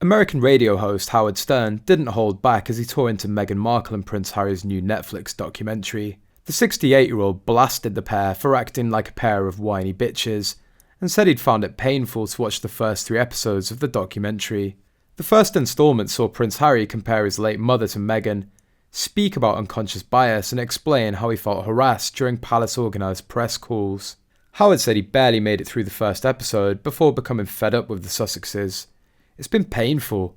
American radio host Howard Stern didn't hold back as he tore into Meghan Markle and Prince Harry's new Netflix documentary. The 68-year-old blasted the pair for acting like a pair of whiny bitches, and said he'd found it painful to watch the first 3 episodes of the documentary. The first instalment saw Prince Harry compare his late mother to Meghan, speak about unconscious bias and explain how he felt harassed during palace-organised press calls. Howard said he barely made it through the first episode before becoming fed up with the Sussexes. It's been painful.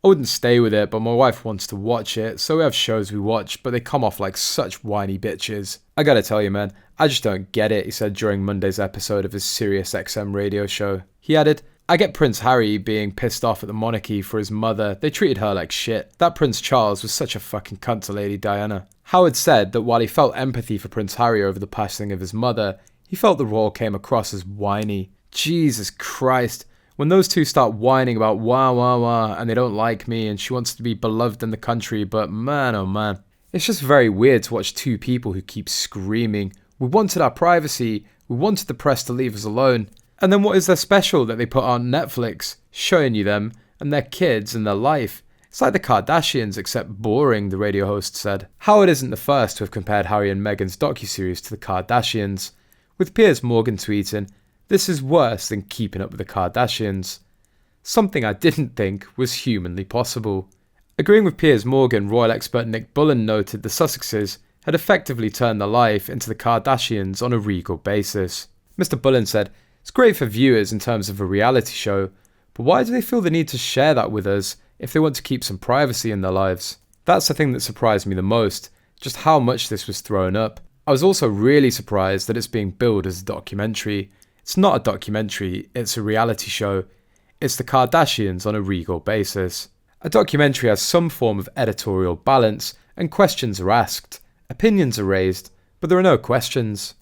I wouldn't stay with it, but my wife wants to watch it, so we have shows we watch, but they come off like such whiny bitches. I gotta tell you, man, I just don't get it, he said during Monday's episode of his Sirius XM radio show. He added, I get Prince Harry being pissed off at the monarchy for his mother. They treated her like shit. That Prince Charles was such a fucking cunt to Lady Diana. Howard said that while he felt empathy for Prince Harry over the passing of his mother, he felt the royal came across as whiny. Jesus Christ. When those two start whining about wah and they don't like me and she wants to be beloved in the country, but man oh man. It's just very weird to watch 2 people who keep screaming, we wanted our privacy, we wanted the press to leave us alone. And then what is there special that they put on Netflix, showing you them and their kids and their life? It's like the Kardashians except boring, the radio host said. Howard isn't the first to have compared Harry and Meghan's docuseries to the Kardashians, with Piers Morgan tweeting, this is worse than Keeping Up with the Kardashians. Something I didn't think was humanly possible. Agreeing with Piers Morgan, royal expert Nick Bullen noted the Sussexes had effectively turned their life into the Kardashians on a regal basis. Mr. Bullen said, it's great for viewers in terms of a reality show, but why do they feel the need to share that with us if they want to keep some privacy in their lives? That's the thing that surprised me the most, just how much this was thrown up. I was also really surprised that it's being billed as a documentary. It's not a documentary, it's a reality show. It's the Kardashians on a regal basis. A documentary has some form of editorial balance, and questions are asked, opinions are raised, but there are no questions.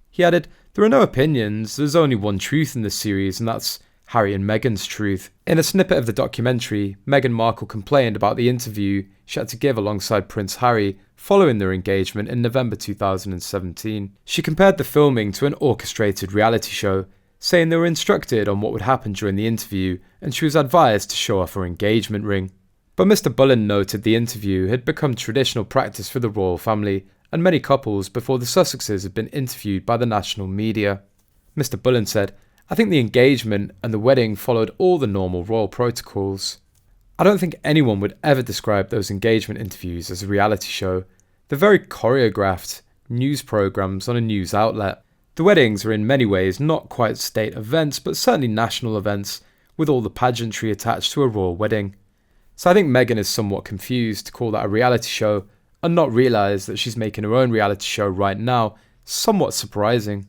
He added, there are no opinions, there's only one truth in this series, and that's Harry and Meghan's truth. In a snippet of the documentary, Meghan Markle complained about the interview she had to give alongside Prince Harry following their engagement in November 2017. She compared the filming to an orchestrated reality show, saying they were instructed on what would happen during the interview and she was advised to show off her engagement ring. But Mr. Bullen noted the interview had become traditional practice for the royal family and many couples before the Sussexes had been interviewed by the national media. Mr. Bullen said, I think the engagement and the wedding followed all the normal royal protocols. I don't think anyone would ever describe those engagement interviews as a reality show. They're very choreographed news programs on a news outlet. The weddings are in many ways not quite state events, but certainly national events, with all the pageantry attached to a royal wedding. So I think Meghan is somewhat confused to call that a reality show, and not realise that she's making her own reality show right now. Somewhat surprising.